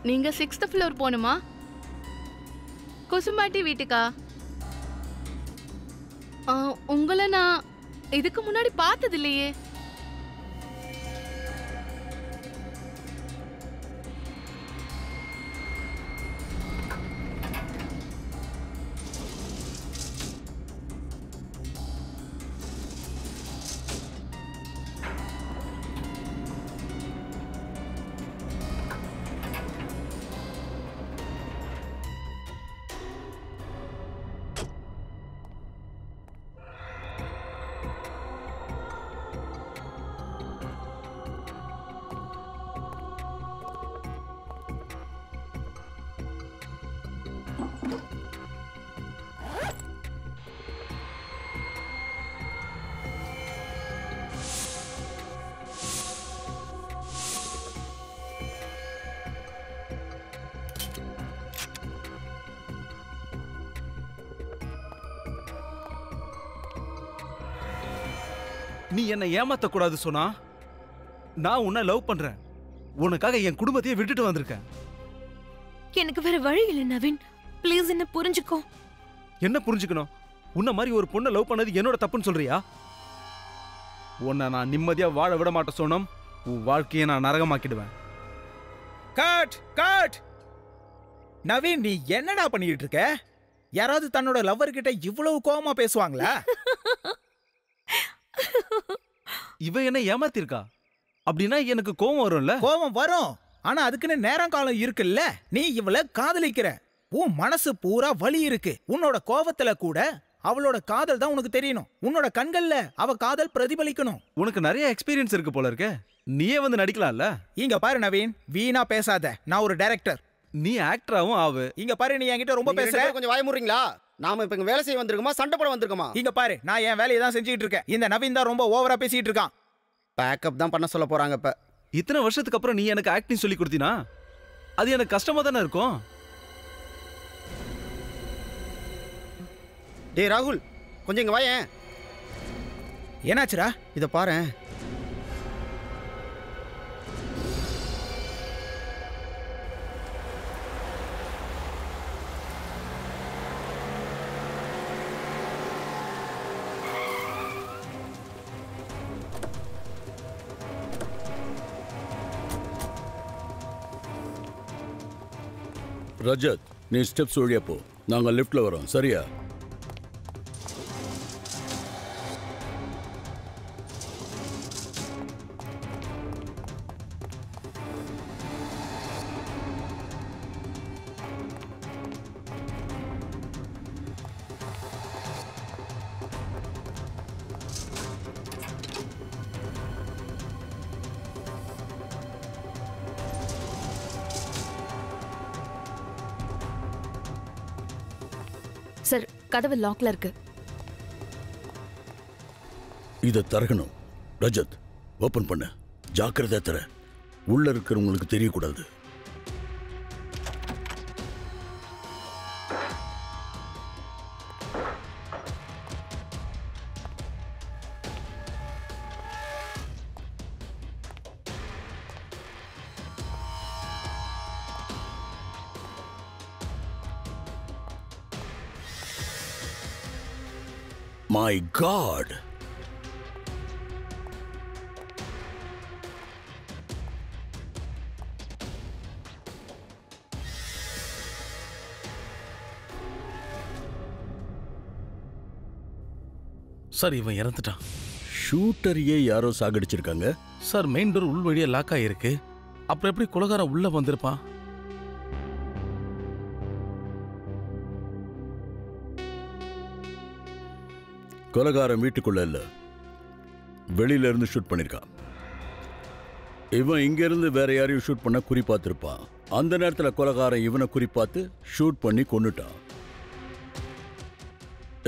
நீங்க 6th floor போணுமா? குசும்பாட்டி வீட்டுக்கா? உங்களை நான் இதுக்கு முன்னாடி பார்த்தது இல்லையே. நீ என்ன ஏமாத்த கூடாது சொன்னா நான் உன்னை லவ் பண்றேன். உனக்காக என் குடும்பத்தையே விட்டுட்டு வந்திருக்கேன். எனக்கு வேற வழி இல்ல நவீன். ப்ளீஸ் என்ன புரிஞ்சுக்கோ. என்ன புரிஞ்சுக்கணும்? உன்ன மாதிரி ஒரு பொண்ணை லவ் பண்ணது என்னோட தப்புன்னு சொல்றியா? உன்னை நான் நிம்மதியா வாழ விட மாட்டேன் சோனம். உன் வாழ்க்கையை நான் நரகமாக்கிடுவேன். Cut cut. நவீன், நீ என்னடா பண்ணிட்டு இருக்க? யாராவது தன்னோட லவ்வர் கிட்ட இவ்வளவு கோவமா பேசுவாங்களா? இவ என்ன ஏமாத்திருக்கா? அப்படின்னா எனக்கு கோவம் வரும்ல? கோவம் வரும். ஆனா அதுக்குன்னு நேரம் காலம் இருக்குல்ல. நீ இவளை காதலிக்கிற. உன் மனசு பூரா வலி இருக்கு. உன்னோட கோவத்துல கூட அவளோட காதல் தான் உனக்கு தெரியணும். உன்னோட கண்கள்ல அவ காதல் பிரதிபலிக்கணும். உனக்கு நிறைய எக்ஸ்பீரியன்ஸ் இருக்கு போல இருக்க. நீயே வந்து நடிக்கலாம்ல. இங்க பாரு நவீன், வீணா பேசாத. நான் ஒரு டைரக்டர். நீ ஆக்டராவும் ஆவு. இங்க பாரு, நீ என்கிட்ட ரொம்ப பேசுற. கொஞ்சம் வாய மூடுறீங்களா? நாம இப்ப இங்க வேலை செய்ய வந்திருக்கோமா, சண்டை போட வந்திருக்கோமா? இங்க பாரு, நான் என் வேலையை தான் செஞ்சுட்டு இருக்கேன். இந்த நவீன் தான் ரொம்ப ஓவரா பேசிட்டு இருக்கான். பேக்கப் தான் பண்ண சொல்ல போறாங்க இப்ப. இத்தனை வருஷத்துக்கு அப்புறம் நீ எனக்கு ஆக்டிங் சொல்லி கொடுத்தினா அது எனக்கு கஷ்டமா தானே இருக்கும். டேய் ராகுல், கொஞ்சம் இங்க வாயேன். என்னாச்சுடா? இத பாரு. ரஜத், நீ ஸ்டெப்ஸ் வழியா போ. நாங்க லிஃப்ட்ல வரோம். சரியா? சார், கதவு லாக்ல இருக்கு. இத தரகணும். ரஜத், ஓபன் பண்ணு. ஜாக்கிரதை தர. உள்ள இருக்கிறவங்களுக்கு தெரியக்கூடாது. My God! சார், இவன் இறந்துட்டான். ஷூட்டரையே யாரோ சாகடிச்சிருக்காங்க. சார், மெயின் டோர் உள் வழியா லாக் ஆயிருக்கு. அப்புறம் எப்படி கொலைகாரன் உள்ள வந்திருப்பான்? கொலைகாரன் வீட்டுக்குள்ள இல்ல, வெளியில இருந்து ஷூட் பண்ணிருக்கான். இவன் இங்க இருந்து வேற யாரையும் ஷூட் பண்ண குறிப்பாத்திருப்பான். அந்த நேரத்துல கொலைகாரன் இவனை குறிப்பாத்து ஷூட் பண்ணி கொன்னுட்டான்.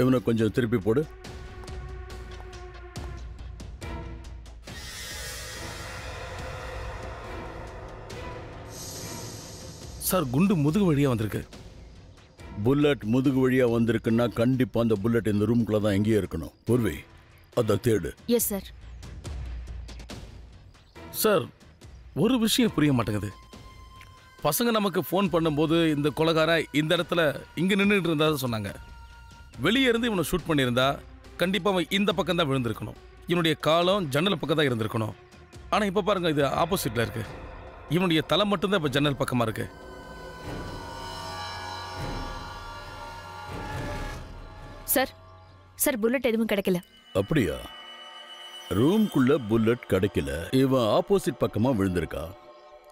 இவனை கொஞ்சம் திருப்பி போடு. சார், குண்டு முதுகு வழியா வந்திருக்கு. புல்லட் முதுகு வழியா வந்திருக்குன்னா கண்டிப்பா அந்த புல்லட் இந்த ரூம்குள்ள தான் எங்கேயே இருக்கணும். பூர்வி, அதை தேடு. Yes sir. சார், ஒரு விஷயம் புரிய மாட்டேங்குது. பசங்க நமக்கு ஃபோன் பண்ணும்போது இந்த கொலைகாரன் இந்த இடத்துல இங்கே நின்றுட்டு இருந்தா சொன்னாங்க. வெளியே இருந்து இவனை ஷூட் பண்ணியிருந்தா கண்டிப்பாக அவன் இந்த பக்கம் தான் விழுந்திருக்கணும். இவனுடைய காலம் ஜன்னல் பக்கம் தான் இருந்திருக்கணும். ஆனால் இப்போ பாருங்க, இது ஆப்போசிட்டில் இருக்கு. இவனுடைய தலை மட்டும்தான் இப்போ ஜன்னல் பக்கமாக இருக்கு. சார் சார் புல்லட் எதுவும் கிடைக்கல. அப்படியா? ரூம்குள்ள புல்லட் கிடைக்கல. இவன் ஆப்போசிட் பக்கமா விழுந்திருக்கா.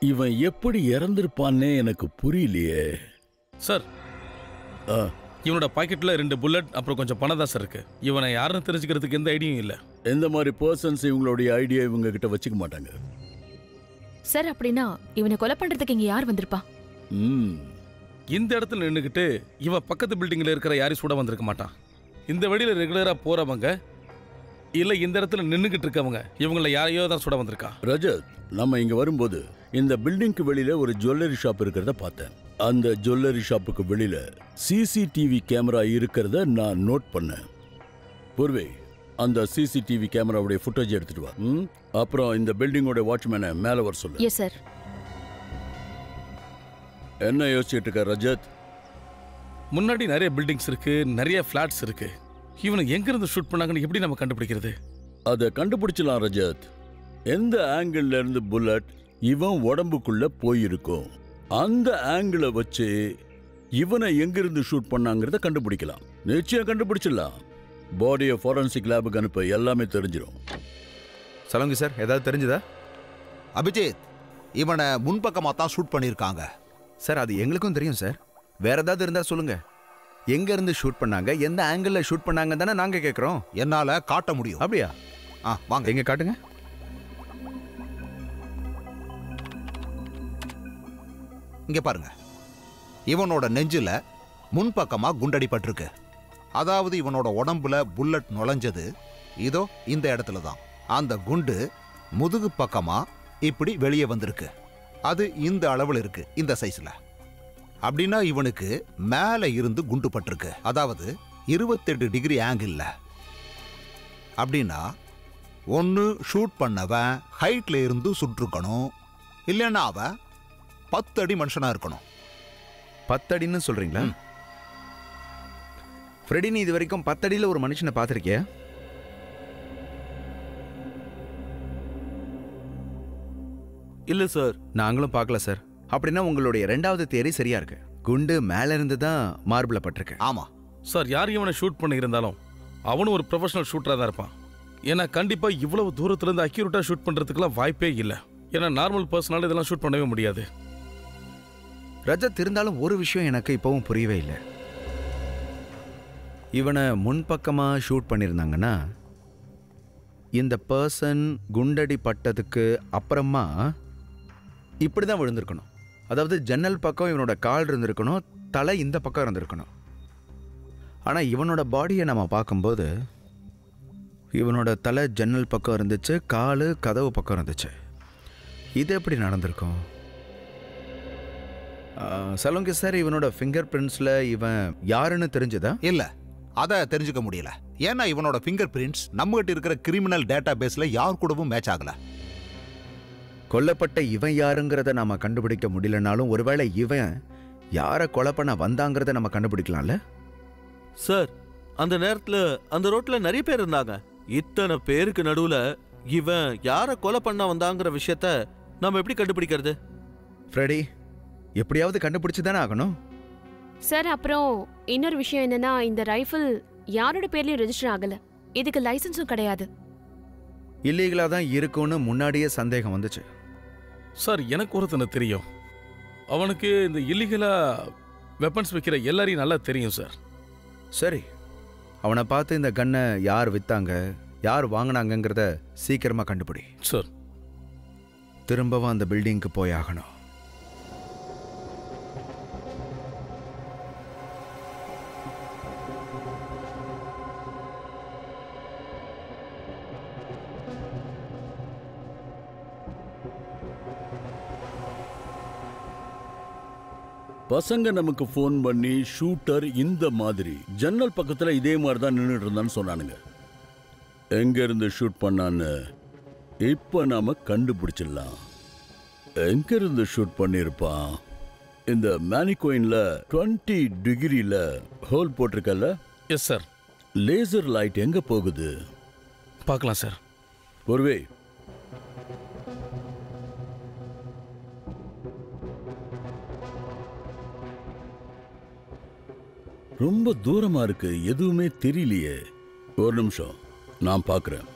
இவன் எப்படி இறந்திருப்பான்னே எனக்கு புரியலையே. சார், இவனோட பாக்கெட்ல 2 புல்லட் அப்புறம் கொஞ்சம் பணம் தான் சார் இருக்கு. இவனை யாருன்னு தெரிஞ்சுக்கிறதுக்கு எந்த ஐடியும் இல்லை. எந்த மாதிரி பர்சன்ஸ் இவங்களுடைய ஐடியா இவங்க கிட்ட வச்சுக்க மாட்டாங்க. சார் அப்படின்னா இவனை கொலை பண்றதுக்கு இங்க யார் வந்திருப்பா? இந்த இடத்துல நின்றுக்கிட்டு இவன் பக்கத்து பில்டிங்ல இருக்கிற யாரையும் சுட வந்திருக்க மாட்டான். இந்த வழியில ரெகுலரா போறவங்க இல்ல இந்த இடத்துல நின்றுகிட்டு இருக்கவங்க இவங்கள யாரையோ தான் சுட வந்திருக்கா. ரஜத், நம்ம இங்க வரும்போது இந்த பில்டிங்க்கு வெளியில ஒரு ஜுவல்லரி ஷாப் இருக்கிறத பார்த்தேன். அந்த ஜுவல்லரி ஷாப்புக்கு வெளியில சிசிடிவி கேமரா இருக்கிறத நான் நோட் பண்ணேன். பூர்வே, அந்த சிசிடிவி கேமராவுடைய ஃபுட்டேஜ் எடுத்துட்டு வா. அப்புறம் இந்த பில்டிங்கோட வாட்ச்மேனை மேல வர சொல்லு. Yes sir. என்ன யோசிச்சுட்டு இருக்க ரஜத்? முன்னாடி நிறைய பில்டிங்ஸ் இருக்கு, நிறைய ஃபிளாட்ஸ் இருக்கு. இவனை எங்கிருந்து ஷூட் பண்ணாங்கன்னு எப்படி நம்ம கண்டுபிடிக்கிறது? அதை கண்டுபிடிச்சலாம் ரஜத். எந்த ஆங்கிள் இருந்து புல்லட் இவன் உடம்புக்குள்ள போயிருக்கும், அந்த ஆங்கிளை வச்சு இவனை எங்கிருந்து ஷூட் பண்ணாங்கிறத கண்டுபிடிக்கலாம். நிச்சயம் கண்டுபிடிச்சிடலாம். பாடியை ஃபாரன்சிக் லேபுக்கு அனுப்ப எல்லாமே தெரிஞ்சிடும். சலங்கு சார், ஏதாவது தெரிஞ்சுதா? அபிஜித், இவனை முன்பக்கமாக தான் ஷூட் பண்ணியிருக்காங்க. சார், அது எங்களுக்கும் தெரியும் சார். வேற ஏதாவது இருந்தா சொல்லுங்க. எங்க இருந்து ஷூட் பண்ணாங்க, எந்த ஆங்கிள் ஷூட் பண்ணாங்க தானே நாங்க கேட்குறோம். என்னால காட்ட முடியும். அப்படியா? வாங்க, எங்க காட்டுங்க. இங்க பாருங்க. இவனோட நெஞ்சில முன்பக்கமா குண்டடிப்பட்டிருக்கு. அதாவது இவனோட உடம்புல புல்லட் நுழைஞ்சது இதோ இந்த இடத்துல தான். அந்த குண்டு முதுகு பக்கமா இப்படி வெளியே வந்திருக்கு. அது இந்த அளவில் இருக்கு, இந்த சைஸ்ல. அப்படின்னா இவனுக்கு மேல இருந்து குண்டு பட்டிருக்கு. அதாவது 28 டிகிரி ஆங்கிள். அப்படின்னா ஒன்று ஷூட் பண்ணவன் ஹைட்ல இருந்து சுட்டிருக்கணும், இல்லைன்னா அவன் 10 அடி மனுஷனா இருக்கணும். 10 அடின்னு சொல்றீங்களா? ஃப்ரெடி, நீ இது வரைக்கும் 10 அடியில் ஒரு மனுஷனை பார்த்துருக்கியா? இல்ல சார், நாங்களும் பார்க்கல சார். அப்படின்னா உங்களுடைய 2வது தியரி சரியா இருக்கு. குண்டு மேல இருந்து தான் மார்பிள பட்டிருக்கு. ஆமா சார், யார் இவனை ஷூட் பண்ணி இருந்தாலும் அவனும் ஒரு ப்ரொஃபஷனல் ஷூட்டரா தான் இருப்பான். ஏன்னா கண்டிப்பா இவ்வளவு தூரத்துல இருந்து அக்யூரேட்டா ஷூட் பண்றதுக்குலாம் வாய்ப்பே இல்லை. ஏன்னா நார்மல் பர்சனால இதெல்லாம் ஷூட் பண்ணவே முடியாது. ரஜத், இருந்தாலும் ஒரு விஷயம் எனக்கு இப்பவும் புரியவே இல்லை. இவனை முன்பக்கமா ஷூட் பண்ணியிருந்தாங்கன்னா இந்த பர்சன் குண்டடி பட்டதுக்கு அப்புறமா இப்படிதான் விழுந்திருக்கணும். அதாவது ஜன்னல் பக்கம் இவனோட கால் இருந்திருக்கணும், தலை இந்த பக்கம் இருந்திருக்கணும். ஆனா இவனோட பாடியை நம்ம பார்க்கும்போது இவனோட தலை ஜன்னல் பக்கம் இருந்துச்சு, காலு கதவு பக்கம் இருந்துச்சு. இது எப்படி நடந்திருக்கும்? சலோங்கி சார், இவனோட ஃபிங்கர் பிரிண்ட்ஸ்ல இவன் யாருன்னு தெரிஞ்சதா? இல்ல, அதை தெரிஞ்சுக்க முடியல. ஏன்னா இவனோட ஃபிங்கர் பிரிண்ட்ஸ் நம்மகிட்ட இருக்கிற கிரிமினல் டேட்டா பேஸ்ல யார் கூடவும் மேட்ச் ஆகல. கொல்லப்பட்ட இவன் யாருங்கிறத நாம கண்டுபிடிக்க முடியலனாலும் ஒருவேளை இவன் யாரை கொலை பண்ண வந்தாங்கிறத நம்ம கண்டுபிடிக்கலாம்ல சார்? அந்த நேரத்துல அந்த ரோட்ல நிறைய பேர் இருந்தாங்க. இத்தனை பேருக்கு நடுவுல இவன் யாரை கொலை பண்ண வந்தாங்கிற விஷயத்த நாம எப்படி கண்டுபிடிக்கிறது? ஃப்ரெடி, எப்படியாவது கண்டுபிடிச்சு தானே ஆகணும். சார், அப்புறம் இன்னொரு விஷயம் என்னன்னா, இந்த ரைஃபிள் யாரோட பேர்லயும் ரெஜிஸ்டர் ஆகல. இதுக்கு லைசன்ஸும் கிடையாது. இல்லீகலா தான் இருக்கும்னு முன்னாடியே சந்தேகம் வந்துச்சு. சார், எனக்கு ஒருத்தனை தெரியும். அவனுக்கு இந்த இல்லீகலா வெப்பன்ஸ் வைக்கிற எல்லாரையும் நல்லா தெரியும் சார். சரி, அவனை பார்த்து இந்த கன்னை யார் வித்தாங்க, யார் வாங்கினாங்கிறத சீக்கிரமா கண்டுபிடி சார். திரும்பவும் அந்த பில்டிங்க்கு போய் ஆகணும். பசங்க நமக்கு ஃபோன் பண்ணி ஷூட்டர் இந்த மாதிரி ஜன்னல் பக்கத்துல இதே மாதிரி தான் நின்றுட்டு இருந்தான்னு சொன்னானுங்க. எங்க இருந்து ஷூட் பண்ணான்னு இப்ப நாம கண்டுபிடிச்சிடலாம். எங்க இருந்து ஷூட் பண்ணிருப்பான்? இந்த மேனிகோயின்ல 20 டிகிரில ஹோல் போட்டிருக்கல? Yes sir. லேசர் லைட் எங்க போகுது? பார்க்கலாம் சார். ஒருவே ரொம்ப தூரமா இருக்கு, எதுவுமே தெரியலையே. ஒரு நிமிஷம், நான் பார்க்கிறேன்.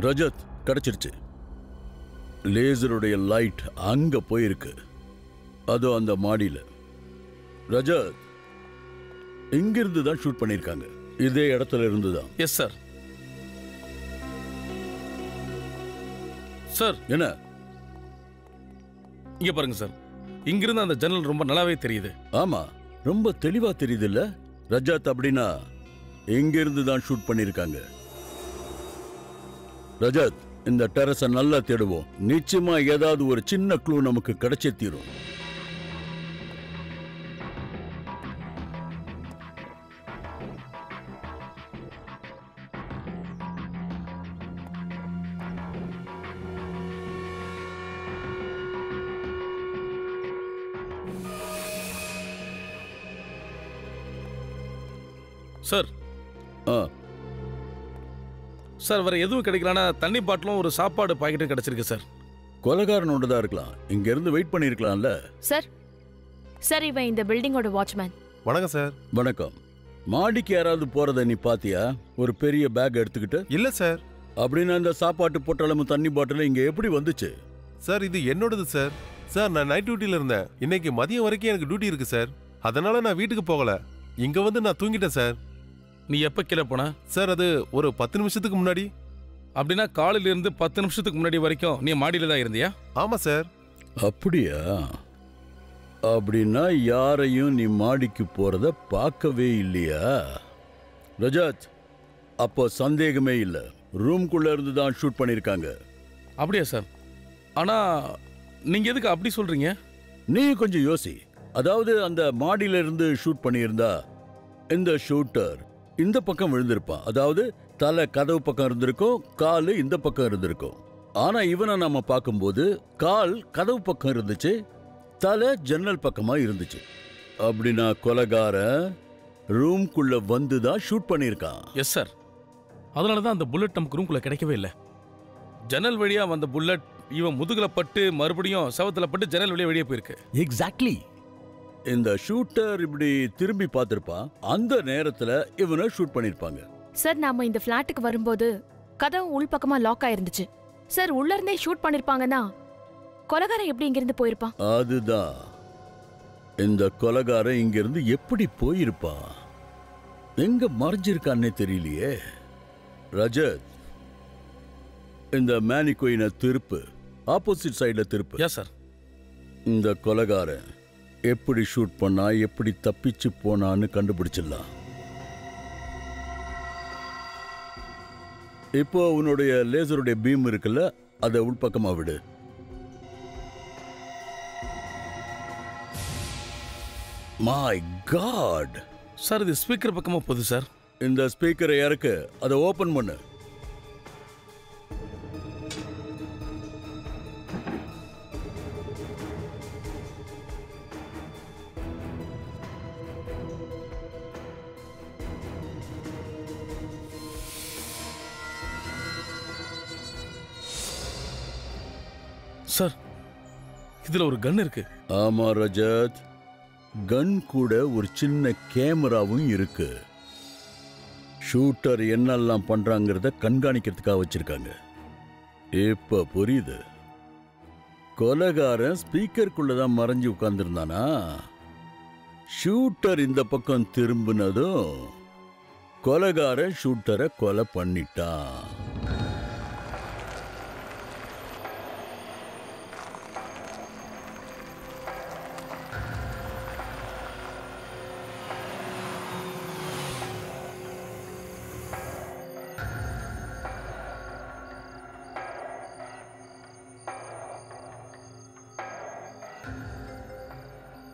ரஜத், கிடைச்சிருச்சு. லேசருடைய லைட் அங்க போயிருக்கு, அதோ அந்த மாடியில. ரஜத், இங்கிருந்து தான் ஷூட் பண்ணிருக்காங்க, இதே இடத்துல இருந்து தான். Yes sir. சார் என்ன இங்க பாருங்க சார், இங்கிருந்து அந்த ஜன்னல் ரொம்ப நல்லாவே தெரியுது. ஆமா, ரொம்ப தெளிவா தெரியுது இல்ல? ரஜத், அப்படின்னா இங்கிருந்து தான் ஷூட் பண்ணிருக்காங்க. ரஜத், இந்த டெரஸை நல்லா தேடுவோம். நிச்சயமா ஏதாவது ஒரு சின்ன க்ளூ நமக்கு கிடைச்சே தீரும். சார் சார், வேற எதுவும் கிடைக்கலனா தண்ணி பாட்டிலும் ஒரு சாப்பாடு பாக்கெட்டும் கிடைச்சிருக்கு சார். கொலைகாரனோட தான் இருக்கலாம், இங்க இருந்து வெயிட் பண்ணிருக்கலாம்ல. சார் சார், இவன் இந்த பில்டிங்கோட வாட்ச்மேன். வணக்கம் சார். வணக்கம். மாடிக்கு யாராவது போறத நீ பாத்தியா? ஒரு பெரிய பேக் எடுத்துக்கிட்டு? இல்ல சார். அப்படின்னா இந்த சாப்பாட்டு பொட்டலமும் தண்ணி பாட்டிலும் இங்க எப்படி வந்துச்சு? சார், இது என்னோடது சார். சார், நான் நைட் டியூட்டில இருந்தேன். இன்னைக்கு மதியம் வரைக்கும் எனக்கு டியூட்டி இருக்கு சார். அதனால நான் வீட்டுக்கு போகல, இங்க வந்து நான் தூங்கிட்டேன் சார். நீ எப்ப கீழே போன? சார், அது ஒரு 10 நிமிஷத்துக்கு முன்னாடி. அப்படின்னா காலையில இருந்து 10 நிமிஷத்துக்கு முன்னாடி வரைக்கும் நீ மாடியில தான் இருந்தியா? ஆமா சார். அப்படியா? அப்படின்னா யாரையும் நீ மாடிக்கு போறத பார்க்கவே இல்லையா? ரஜத், அப்போ சந்தேகமே இல்லை, ரூம்குள்ள இருந்து தான் ஷூட் பண்ணிருக்காங்க. அப்படியா சார்? ஆனா நீங்க எதுக்கு அப்படி சொல்றீங்க? நீ கொஞ்சம் யோசி. அதாவது அந்த மாடியில இருந்து ஷூட் பண்ணியிருந்தா இந்த ஷூட்டர் இந்த பக்கம் விழுந்திருப்பான். அதாவது தலை கதவு பக்கம் இருந்திருக்கும், காலு இந்த பக்கம் இருந்திருக்கும். ஆனா இவனை நாம பார்க்கும்போது கால் கதவு பக்கம் இருந்துச்சு, தலை ஜன்னல் பக்கமா இருந்துச்சு. அப்படின்னா கொலைகாரன் ரூம்குள்ள வந்து தான் ஷூட் பண்ணியிருக்கான். Yes sir. அதனால தான் அந்த புல்லட் நமக்கு ரூம்குள்ள கிடைக்கவே இல்லை. ஜன்னல் வழியா வந்த புல்லட் இவன் முதுகுல பட்டு மறுபடியும் சவத்துல பட்டு ஜன்னல் வழியா வெளியே போயிருக்கு. எக்ஸாக்ட்லி. இந்த ஷூட்டர் இப்படி திரும்பி பார்த்திருப்பான், அந்த நேரத்துல இவனை ஷூட் பண்ணிருப்பாங்க. சார், நாம இந்த பிளாட்டுக்கு வரும்போது கதவு உள் பக்கமா லாக் ஆயிருந்துச்சு. சார், உள்ள இருந்தே ஷூட் பண்ணிருப்பாங்கன்னா கொலைகாரன் எப்படி இங்க இருந்து போயிருப்பான்? அதுதான், இந்த கொலைகாரன் இங்க இருந்து எப்படி போயிருப்பான்? எங்க மறைஞ்சிருக்கான்னே தெரியலையே. ரஜத், இந்த மேனிகோயினை திருப்பு, ஆப்போசிட் சைடுல திருப்பு. Yes sir. இந்த கொலைகாரன் எப்படி ஷூட் பண்ணா, எப்படி தப்பிச்சு போனான்னு கண்டுபிடிச்சிடலாம். இப்போ உன்னுடைய லேசருடைய பீம் இருக்குல்ல, அதை உள்பக்கமா விடு. மை காட் சார், இது ஸ்பீக்கர் பக்கமா போகுது சார். இந்த ஸ்பீக்கரை இறக்கு, அதை ஓபன் பண்ணு. சார், இதுல ஒரு கன் இருக்கு. ஆமா ரஜத், கன் கூட ஒரு சின்ன கேமராவும் இருக்கு. ஷூட்டர் என்னெல்லாம் பண்றாங்கிறத கண்காணிக்கிறதுக்காக வச்சிருக்காங்க. இப்ப புரியுது. கொலைகாரன் ஸ்பீக்கருக்குள்ளதான் மறைஞ்சு உட்கார்ந்துருந்தானா? ஷூட்டர் இந்த பக்கம் திரும்பினதும் கொலைகாரன் ஷூட்டரை கொலை பண்ணிட்டான்.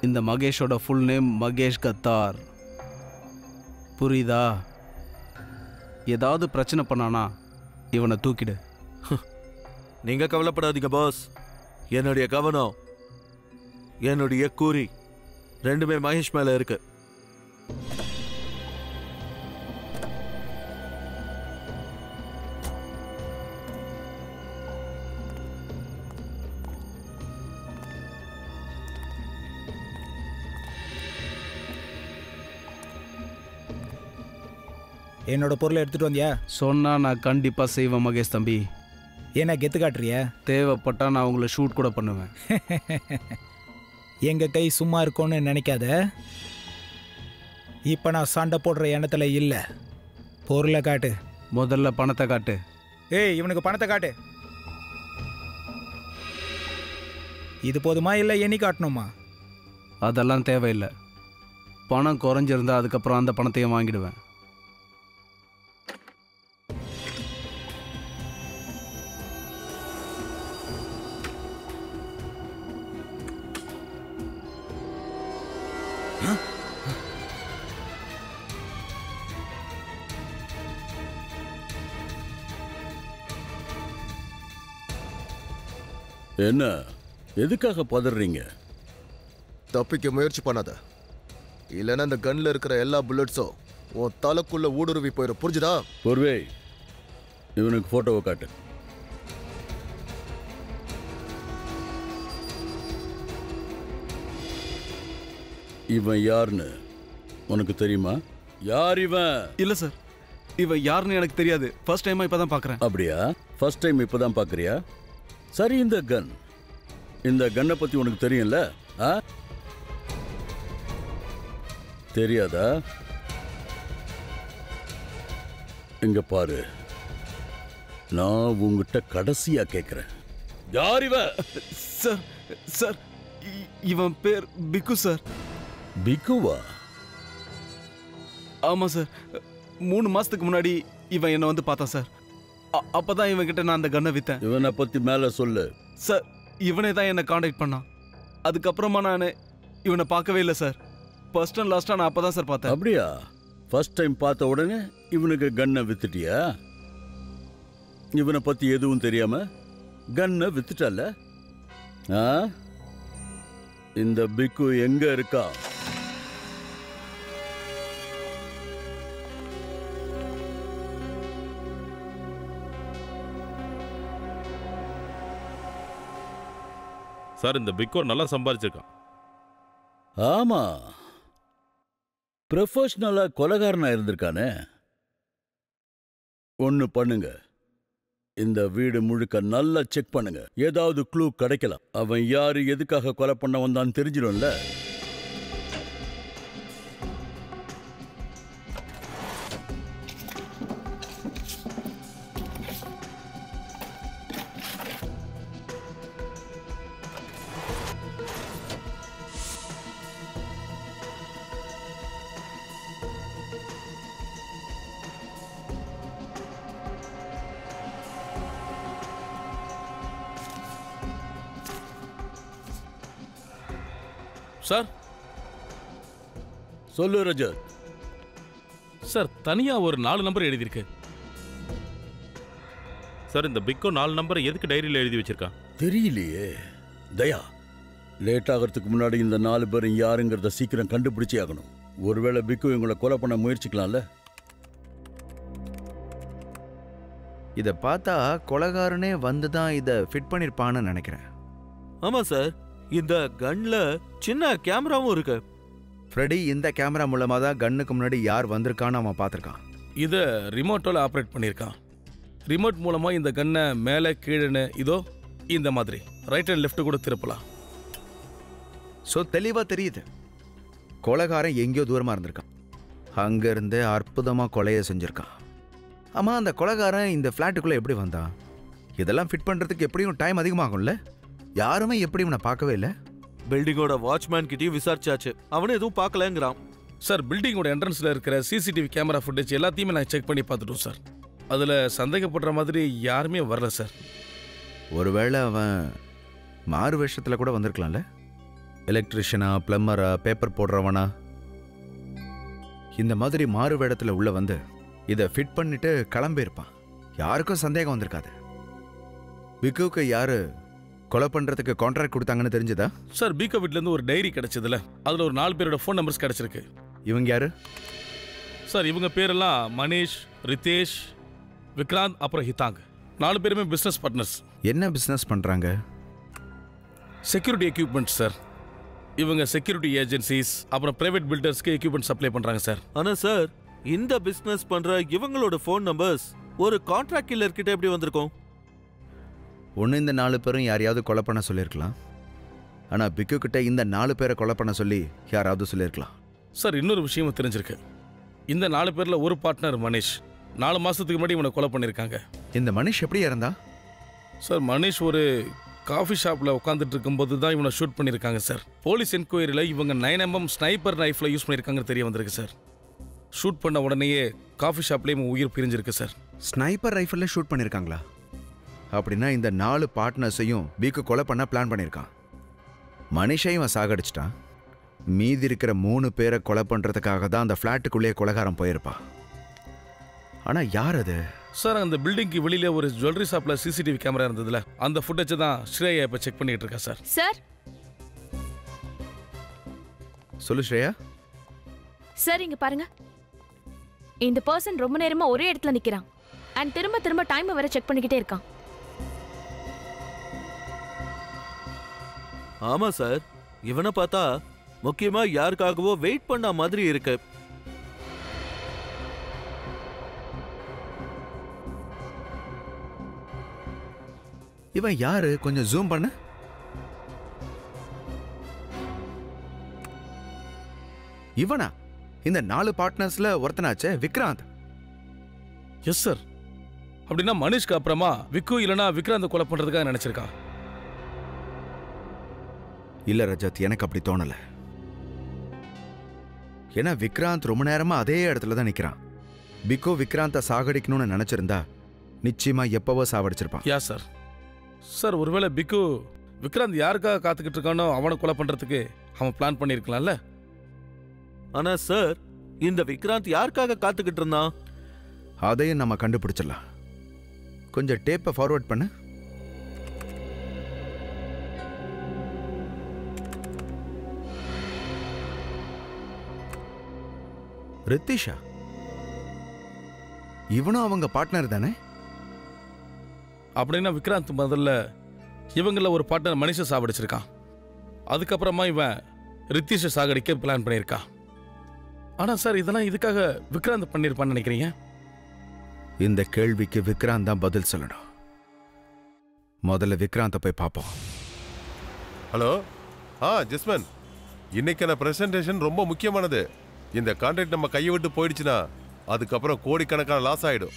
இந்த மகேஷோட ஃபுல் நேம் மகேஷ் கத்தார். புரியுதா? ஏதாவது பிரச்சனை பண்ணானா இவனை தூக்கிடு. நீங்க கவலைப்படாதீங்க பாஸ். என்னுடைய கவனம், என்னுடைய கூறி ரெண்டுமே மகேஷ் மேல இருக்கு. என்னோட பொருளை எடுத்துட்டு வந்தியா? சொன்னா நான் கண்டிப்பா செய்வேன் மகேஷ் தம்பி. என்ன கெத்து காட்டுறியா? தேவைப்பட்டா நான் உங்களை ஷூட் கூட பண்ணுவேன். எங்க கை சும்மா இருக்கும்னு நினைக்காத. இப்ப நான் சண்டை போடுற எண்ணத்துல இல்ல. பொருளை காட்டு. முதல்ல பணத்தை காட்டு. ஏய், இவனுக்கு பணத்தை காட்டு. இது போதுமா இல்லை எண்ணி காட்டணுமா? அதெல்லாம் தேவையில்லை. பணம் குறைஞ்சிருந்தா அதுக்கப்புறம் அந்த பணத்தையும் வாங்கிடுவேன். என்ன, எதுக்காக பதறீங்க? தப்பிக்க முயற்சி பண்ணாத, இல்லைன்னா இந்த கன்ல இருக்கிற எல்லா புல்லட்ஸும் உன் தலைக்குள்ள ஊடுருவி போயிடும். புரிஞ்சுதா? பொறுவே, இவனுக்கு போட்டோவை காட்டு. இவன் யாருன்னு உனக்கு தெரியுமா? யார் இவன்? இல்ல சார், இவன் யாருன்னு எனக்கு தெரியாது. ஃபர்ஸ்ட் டைமா இப்பதான் பாக்குறேன். அப்படியா? ஃபர்ஸ்ட் டைம் இப்பதான் பாக்குறியா? சரி, இந்த கன்னை பத்தி உனக்கு தெரியும்ல? தெரியாதா? இங்க பாரு, நான் உங்ககிட்ட கடைசியா கேக்குறேன், யார் இவ? சார் சார், இவன் பேர் பிக்கு சார். பிக்குவா? ஆமா சார், 3 மாசத்துக்கு முன்னாடி இவன் என்ன வந்து பார்த்தான் சார். அப்பதான் இவன் கிட்ட நான் அந்த கன்னை வித்தேன். இவனை பத்தி மேல சொல்லு. சார், இவனே தான் என்ன காண்டாக்ட் பண்ணான். அதுக்கப்புறமா நான் இவனை பார்க்கவே இல்லை சார். ஃபர்ஸ்ட் அண்ட் லாஸ்டா நான் அப்பதான் சார் பார்த்தேன். அப்படியா? ஃபர்ஸ்ட் டைம் பார்த்த உடனே இவனுக்கு கன்னை வித்துட்டியா? இவனை பத்தி எதுவும் தெரியாம கன்னை வித்துட்டல? இந்த பிக்கு எங்க இருக்கா? சார், இந்த பிக்கோ நல்லா சம்பாதிச்சிருக்கான். ஆமா, ப்ரொஃபஷனலா கொலைகாரனா இருந்திருக்கானே. ஒன்னு பண்ணுங்க, இந்த வீடு முழுக்க நல்லா செக் பண்ணுங்க. ஏதாவது க்ளூ கிடைக்கலாம். அவன் யாரு, எதுக்காக கொலை பண்ண வந்தான்னு தெரிஞ்சிடும்ல. சார், சொல்லு ரஜத். சார், தனியா ஒரு 4 நம்பர் எழுதியிருக்கு. சார், இந்த பிக்கோ 4 நம்பரை எதுக்கு டைரியில் எழுதி வச்சிருக்கான்? தெரியலையே. தயா, லேட் ஆகிறதுக்கு முன்னாடி இந்த 4 பேரும் யாருங்கிறத சீக்கிரம் கண்டுபிடிச்சே ஆகணும். ஒருவேளை பிக்கு இவங்களை கொலை பண்ண முயற்சிக்கலாம்ல. இதை பார்த்தா கொலைகாரனே வந்து தான் இதை ஃபிட் பண்ணியிருப்பான்னு நினைக்கிறேன். ஆமா சார், இந்த கன்ல சின்ன கேமராவும் இருக்கு. ஃப்ரெடி இந்த கேமரா மூலமா தான் கன்னுக்கு முன்னாடி யார் வந்திருக்கான்னு அவன் பார்த்துருக்கான். இதை ரிமோட்டோல ஆப்ரேட் பண்ணியிருக்கான். ரிமோட் மூலமா இந்த கன்னை மேலே கீழே இதோ இந்த மாதிரி ரைட் அண்ட் லெஃப்ட் கூட திருப்பலாம். ஸோ தெளிவாக தெரியுது, கொலைகாரன் எங்கேயோ தூரமாக இருந்திருக்கான். அங்கேருந்து அற்புதமாக கொலையை செஞ்சுருக்கான். ஆமாம், அந்த கொலைகாரன் இந்த ஃப்ளாட்டுக்குள்ளே எப்படி வந்தான்? இதெல்லாம் ஃபிட் பண்ணுறதுக்கு எப்படியும் டைம் அதிகமாகும்ல. யாருமே எப்படி இவனை பார்க்கவே இல்லை. பில்டிங்கோட வாட்ச்மேன் கிட்டயும் விசாரிச்சாச்சு, அவனு எதுவும் பார்க்கலங்கிறான். சார், பில்டிங்கோட என்ட்ரன்ஸில் இருக்கிற சிசிடிவி கேமரா ஃபுட்டேஜ் எல்லாத்தையுமே நான் செக் பண்ணி பார்த்துட்டோம் சார். அதில் சந்தேகப்படுற மாதிரி யாருமே வரல சார். ஒருவேளை அவன் மாறு வேஷத்தில் கூட வந்திருக்கலாம்ல. எலக்ட்ரிஷியனா, பிளம்பரா, பேப்பர் போடுறவனா, இந்த மாதிரி மாறு வேடத்தில் உள்ள வந்து இதை ஃபிட் பண்ணிட்டு கிளம்பியிருப்பான். யாருக்கும் சந்தேகம் வந்திருக்காது. விக்குவுக்கு யாரு கொலை பண்றதுக்கு கான்ட்ராக்ட் கொடுத்தாங்கன்னு தெரிஞ்சதா? சார் பிகோ வீட்லேருந்து ஒரு டைரி கிடைச்சதுல அதில் ஒரு 4 பேரோட ஃபோன் நம்பர்ஸ் கிடைச்சிருக்கு. இவங்க யாரு? சார் இவங்க பேரெல்லாம் மணிஷ், ரிதேஷ், விக்ராந்த் அப்புறம் ஹிதாங். 4 பேருமே பிஸ்னஸ் பார்ட்னர்ஸ். என்ன பிஸ்னஸ் பண்றாங்க? Security equipments sir. இவங்க செக்யூரிட்டி ஏஜென்சிஸ் அப்புறம் பிரைவேட் பில்டர்ஸ்க்கு எக்யூப்மெண்ட் சப்ளை பண்றாங்க சார். ஆனா சார் இந்த பிசினஸ் பண்ற இவங்களோட ஃபோன் நம்பர்ஸ் ஒரு கான்ட்ராக்ட் கில்லர் கிட்ட எப்படி வந்திருக்கும்? ஒன்று இந்த 4 பேரும் யாரையாவது கொலை பண்ண சொல்லியிருக்கலாம். ஆனால் பிக்கு கிட்ட இந்த 4 பேரை கொலை பண்ண சொல்லி யாராவது சொல்லியிருக்கலாம். சார் இன்னொரு விஷயமும் தெரிஞ்சிருக்கு. இந்த 4 பேர்ல ஒரு பார்ட்னர் மணிஷ் 4 மாசத்துக்கு முன்னாடி இவனை கொலை பண்ணியிருக்காங்க. இந்த மணிஷ் எப்படி இறந்தா? சார் மணிஷ் ஒரு காஃபி ஷாப்பில் உட்காந்துட்டு இருக்கும்போது தான் இவனை ஷூட் பண்ணியிருக்காங்க சார். போலீஸ் என்கொயரியில் இவங்க 9mm ஸ்னைப்பர் ரைஃபில் யூஸ் பண்ணியிருக்காங்கன்னு தெரிய வந்திருக்கு சார். ஷூட் பண்ண உடனேயே காஃபி ஷாப்லேயும் உயிர் பிரிஞ்சிருக்கு சார். ஸ்னைப்பர் ரைஃபிளில் ஷூட் பண்ணியிருக்காங்களா? அப்படின்னா இந்த 4 பார்ட்னர்ஸையும் பிக்கு கொலை பண்ண பிளான் பண்ணியிருக்கான். மனிஷையும் சாகடிச்சிட்டான். மீதி இருக்கிற 3 பேரை கொலை பண்ணுறதுக்காக தான் அந்த ஃப்ளாட்டுக்குள்ளேயே கொலைகாரம் போயிருப்பா. ஆனால் யார் அது? சார் அந்த பில்டிங்க்கு வெளியில ஒரு ஜுவல்லரி ஷாப்ல சிசிடிவி கேமரா இருந்ததுல அந்த ஃபுட்டேஜ் தான் ஸ்ரேயா இப்போ செக் பண்ணிட்டு இருக்கா சார். சார் சொல்லு ஸ்ரேயா. சார் இங்க பாருங்க, இந்த பர்சன் ரொம்ப நேரமா ஒரே இடத்துல நிக்கிறான் அண்ட் திரும்ப திரும்ப டைம் வேற செக் பண்ணிக்கிட்டே இருக்கான். ஆமா சார், இவனை பார்த்தா முக்கியமா யாருக்காகவோ வெயிட் பண்ண மாதிரி இருக்கு. இவன் யாரு? கொஞ்சம் ஜூம் பண்ணு. இவனா? இந்த 4 பார்ட்னர்ஸ்ல ஒருத்தனாச்சே விக்ராந்த். Yes sir. அப்படின்னா மனிஷ்க்கு அப்புறமா விக்கு இல்லனா விக்ராந்த் கொலை பண்றதுக்காக நினைச்சிருக்கான். இல்ல ரஜத், எனக்கு அப்படி தோணல. ஏன்னா விக்ராந்த் ரொம்ப நேரமா அதே இடத்துல தான் நிக்கிறான். பிகோ விக்ராந்த சாகடிக்கணும்னு நினைச்சிருந்தா நிச்சயமா எப்பவோ சாவடிச்சிருப்பான். யா சார். சார் ஒருவேளை பிக்கு விக்ராந்த் யாருக்காக காத்துக்கிட்டு இருக்கானோ அவனை கொலை பண்றதுக்கு அவன் பிளான் பண்ணியிருக்கலாம்ல. ஆனா சார் இந்த விக்ராந்த் யாருக்காக காத்துக்கிட்டு இருந்தான்? அதையும் நம்ம கண்டுபிடிச்சிடலாம். கொஞ்சம் டேப்பை ஃபார்வர்ட் பண்ணு. ரித்திஷா, இவனும் அவங்க பார்ட்னர் தானே? அப்படின்னா விக்ராந்த் முதல்ல இவங்கள ஒரு பார்ட்னர் மனுஷ சாவடிச்சிருக்கான். அதுக்கப்புறமா இவன் ரித்திஷை சாகடிக்க பிளான் பண்ணியிருக்கான். ஆனா சார் இதெல்லாம் இதுக்காக விக்ராந்த் பண்ணியிருப்பான்னு நினைக்கிறீங்க? இந்த கேள்விக்கு விக்ராந்த் தான் பதில் சொல்லணும். முதல்ல விக்ராந்தை போய் பார்ப்போம். ஹலோ. ஜஸ்மன், இன்னைக்கான பிரசன்டேஷன் ரொம்ப முக்கியமானது. இந்த கான்ட்ராக்ட் நம்ம கையை விட்டு போயிடுச்சுன்னா அதுக்கப்புறம் கோடிக்கணக்கான லாஸ் ஆயிடும்.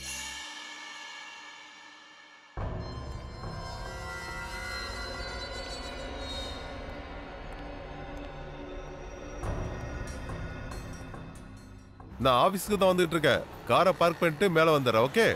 நான் ஆபீஸ்க்கு தான் வந்துட்டு இருக்கேன். காரை பார்க் பண்ணிட்டு மேல வந்துடுறேன். ஓகே?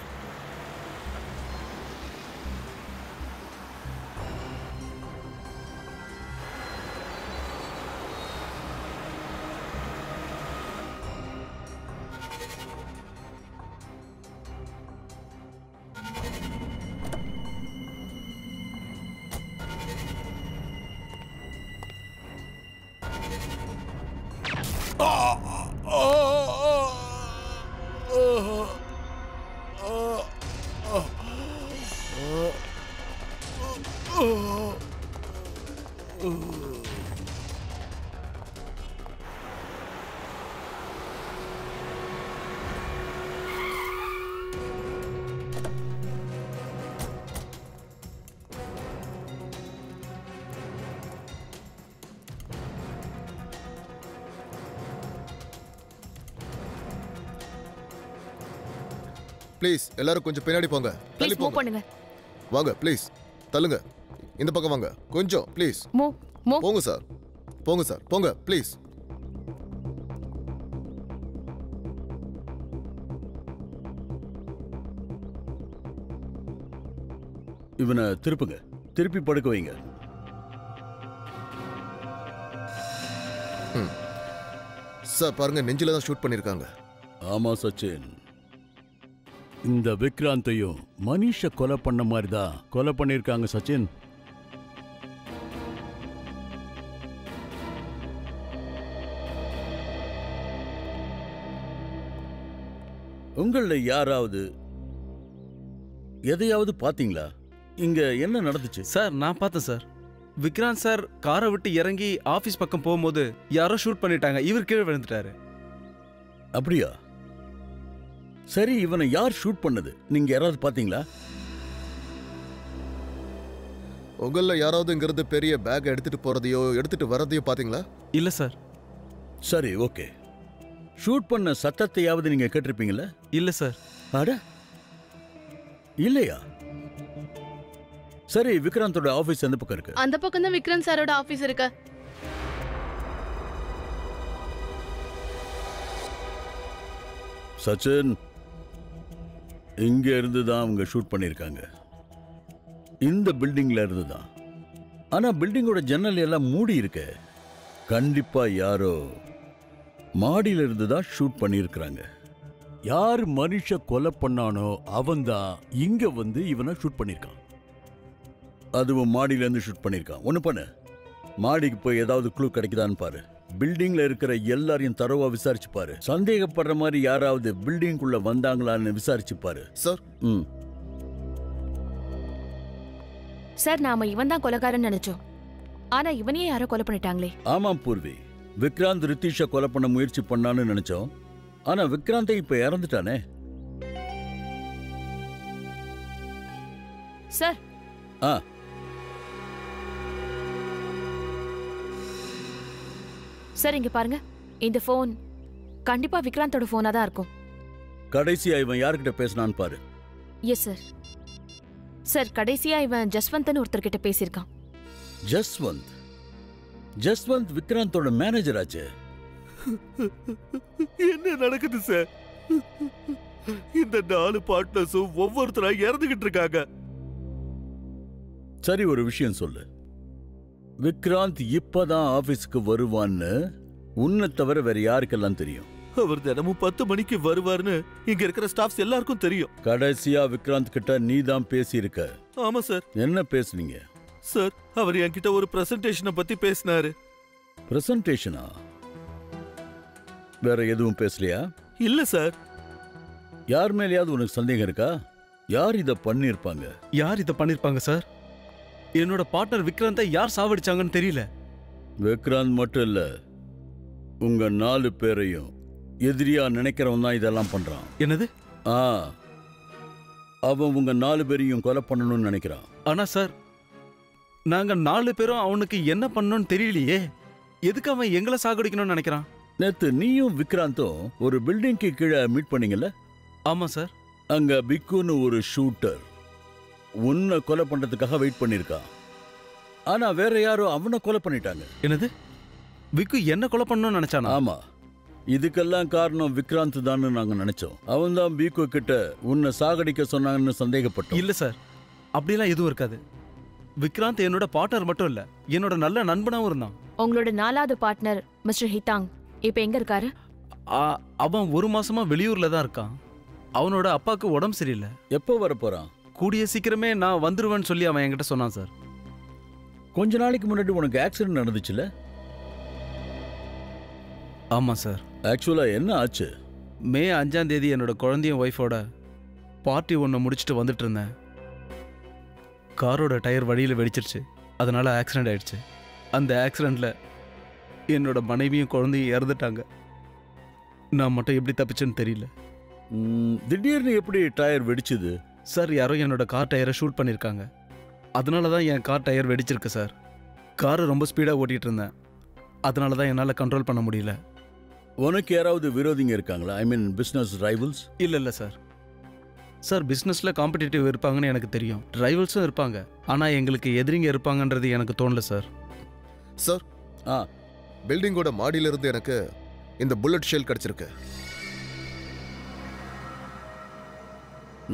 ப்ளீஸ் எல்லாரும் கொஞ்சம் பின்னாடி போங்க. தள்ளி ப்ளீஸ் மூவ் பண்ணுங்க. வாங்க ப்ளீஸ். தள்ளுங்க. இந்த பக்கம் வாங்க. கொஞ்சம் ப்ளீஸ். மூவ். போங்க சார். போங்க சார். போங்க ப்ளீஸ். இவனை திருப்புங்க. திருப்பி படுக்க வைங்க. சார் பாருங்க, நெஞ்சில தான் ஷூட் பண்ணிருக்காங்க. ஆமா சச்சின், இந்த விக்ராந்தையும் மனிஷ கொலை பண்ண மாதிரி தான் கொலை பண்ணியிருக்காங்க சச்சின். உங்கள யாராவது எதையாவது பாத்தீங்களா? இங்க என்ன நடந்துச்சு? சார் நான் பார்த்தேன் சார். விக்ராந்த் சார் காரை விட்டு இறங்கி ஆபீஸ் பக்கம் போகும்போது யாரோ ஷூட் பண்ணிட்டாங்க. இவர் கீழே விழுந்துட்டாரு. அப்படியா? சரி, இவனை யார் ஷூட் பண்ணது? நீங்க யாராவது பாத்தீங்களா? உங்கள யாராவது இங்கிருந்து பெரிய பேக் எடுத்துட்டு போறதையோ எடுத்துட்டு வரதையோ பாத்தீங்களா? இல்ல சார். சரி, ஓகே. ஷூட் பண்ண சத்தத்தையாவது நீங்க கேட்டிருப்பீங்களா? இல்ல சார். அட இல்லையா? சரி, விக்ராந்தோட ஆபீஸ் எந்த பக்கம் இருக்கு? அந்த பக்கம் தான் விக்ராந்த் சாரோட ஆபீஸ் இருக்கு. சச்சின், இங்க இருந்து தான் அவங்க ஷூட் பண்ணிருக்காங்க. இந்த பில்டிங்ல இருந்து தான். ஆனா பில்டிங்கோட ஜன்னல் எல்லாம் மூடி இருக்கு. கண்டிப்பா யாரோ மாடியில இருந்து தான் ஷூட் பண்ணியிருக்கிறாங்க. யார் மனுஷ கொலை பண்ணானோ அவன் தான் இங்க வந்து இவனை ஷூட் பண்ணிருக்கான். அதுவும் மாடியில இருந்து ஷூட் பண்ணிருக்கான். ஒண்ணு பண்ணு, மாடிக்கு போய் ஏதாவது க்ளூ கிடைக்குதான்னு பாரு. பில்டிங்ல இருக்கிற எல்லாரையும் தரவா விசாரிச்சு பாரு. சந்தேகப்படுற மாதிரி யாராவது பில்டிங்குள்ள வந்தாங்களான்னு விசாரிச்சு பாரு. சார். சார், நாம இவன் தான் கொலைகாரன் நினைச்சோம். ஆனா இவனையே யாரோ கொலை பண்ணிட்டாங்களே. ஆமாம் பூர்வி, விக்ராந்த் ரித்தீஷை கொலை பண்ண முயற்சி பண்ணான்னு நினைச்சோம். ஆனா விக்ராந்தை இப்ப இறந்துட்டானே. சார். சார், இங்க பாருங்க. இந்த போன் கண்டிப்பா விக்ராந்தோட போனா தான் இருக்கும். கடைசியா இவன் யார்கிட்ட பேசினான்னு பாரு. Yes sir. சார், கடைசியா இவன் ஜஸ்வந்த்னு ஒருத்தர்கிட்ட பேசியிருக்கான். ஜஸ்வந்த்? ஜஸ்வந்த் விக்ராந்தோட மேனேஜர் ஆச்சு. என்ன நடக்குது சார்? இந்த 4 பார்ட்னர்ஸும் ஒவ்வொருத்தரா இறந்துகிட்டு இருக்காங்க. சரி, ஒரு விஷயம் சொல்லு. விக்ராந்த் இப்பதான் ஆபீஸ்க்கு வருவான்னு உன்னை தவிர வேற யாருக்கெல்லாம் தெரியும்? அவர் தினமும் 10 மணிக்கு வருவார்னு இங்க இருக்கிற ஸ்டாஃப்ஸ் எல்லாருக்கும் தெரியும். கடைசியா விக்ராந்த் கிட்ட நீ தான் பேசியிருக்க. ஆமா சார். என்ன பேசுனீங்க? சார், அவர் என்கிட்ட ஒரு பிரசன்டேஷனை பத்தி பேசினாரு. பிரசன்டேஷனா? வேற எதுவும் பேசலையா? இல்ல சார். யார் மேலேயாவது உனக்கு சந்தேகம் இருக்கா? யார் இத பண்ணிருப்பாங்க? யார் இத பண்ணிருப்பாங்க சார்? என்னோட பார்ட்னர் விக்ராந்தை யார் சாவடிச்சாங்கன்னு தெரியல. விக்ராந்த் மட்டும் இல்ல, உங்க 4 பேரையும் எதிரியா நினைக்கிறவன் தான் இதெல்லாம் பண்றான். என்னது? அவன் உங்க 4 பேரையும் கொலை பண்ணணும்னு நினைக்கிறான். ஆனா சார், நாங்க 4 பேரும் அவனுக்கு என்ன பண்ணணும்னு தெரியலையே. எதுக்கு அவன் எங்களை சாகடிக்கணும்னு நினைக்கிறான்? நேத்து நீயும் விக்ராந்தும் ஒரு பில்டிங்க்கு கீழே மீட் பண்ணீங்கல்ல? ஆமா சார். அங்க பிக்குன்னு ஒரு ஷூட்டர் உன்னை கொலை பண்றதுக்காக வெயிட் பண்ணிருக்கான். ஆனா வேற யாரோ அவனை கொலை பண்ணிட்டாங்க. என்னது? விக்கு என்ன கொலை பண்ணணும்னு நினைச்சானா? ஆமா, இதுக்கெல்லாம் காரணம் விக்ராந்த் தான் நாங்க நினைச்சோம். அவன் தான் பிக்கு கிட்ட உன்னை சாகடிக்க சொன்னாங்கன்னு சந்தேகப்பட்டோம். இல்ல சார், அப்படிலாம் எதுவும் இருக்காது. விக்ராந்த் என்னோட பார்ட்னர் மட்டும் இல்ல, என்னோட நல்ல நண்பனாவும் இருந்தான். உங்களோட 4வது பார்ட்னர் மிஸ்டர் ஹிதாங் இப்ப எங்க இருக்காரு? அவன் 1 மாசமா வெளியூர்ல தான் இருக்கான். அவனோட அப்பாவுக்கு உடம்பு சரியில்லை. எப்போ வர போறான்? கூடிய சீக்கிரமே நான் வந்துருவேன்னு சொல்லி அவன் என்கிட்ட சொன்னான் சார். கொஞ்ச நாளைக்கு முன்னாடி உனக்கு ஆக்சிடென்ட் நடந்துச்சுல? ஆமா சார். ஆக்சுவலா என்ன ஆச்சு? மே 5ஆம் தேதி என்னோட குழந்தையும் ஒய்ஃபோட பார்ட்டி ஒன்று முடிச்சுட்டு வந்துட்டு இருந்தேன். காரோட டயர் வழியில் வெடிச்சிருச்சு. அதனால ஆக்சிடென்ட் ஆயிடுச்சு. அந்த ஆக்சிடென்ட்ல என்னோட மனைவியும் குழந்தையும் இறந்துட்டாங்க. நான் மட்டும் எப்படி தப்பிச்சேன்னு தெரியல. திடீர்னு எப்படி டயர் வெடிச்சுது? சார், யாரோ என்னோட கார் டயரை ஷூட் பண்ணியிருக்காங்க. அதனால தான் என் கார் டயர் வெடிச்சிருக்கு சார். காரை ரொம்ப ஸ்பீடாக ஓட்டிகிட்டு இருந்தேன். அதனால தான் என்னால் கண்ட்ரோல் பண்ண முடியல. உனக்கு யாராவது விரோதிங்க இருக்காங்களா? ஐ மீன் பிஸ்னஸ் ரைவல்ஸ்? இல்லை சார். சார், பிஸ்னஸில் காம்படிட்டிவ் இருப்பாங்கன்னு எனக்கு தெரியும். ரைவல்ஸும் இருப்பாங்க. ஆனால் எங்களுக்கு எதிரிங்க இருப்பாங்கன்றது எனக்கு தோணல சார். சார், பில்டிங்கோட மாடியில இருந்து எனக்கு இந்த புல்லட் ஷெல் கிடைச்சிருக்கு.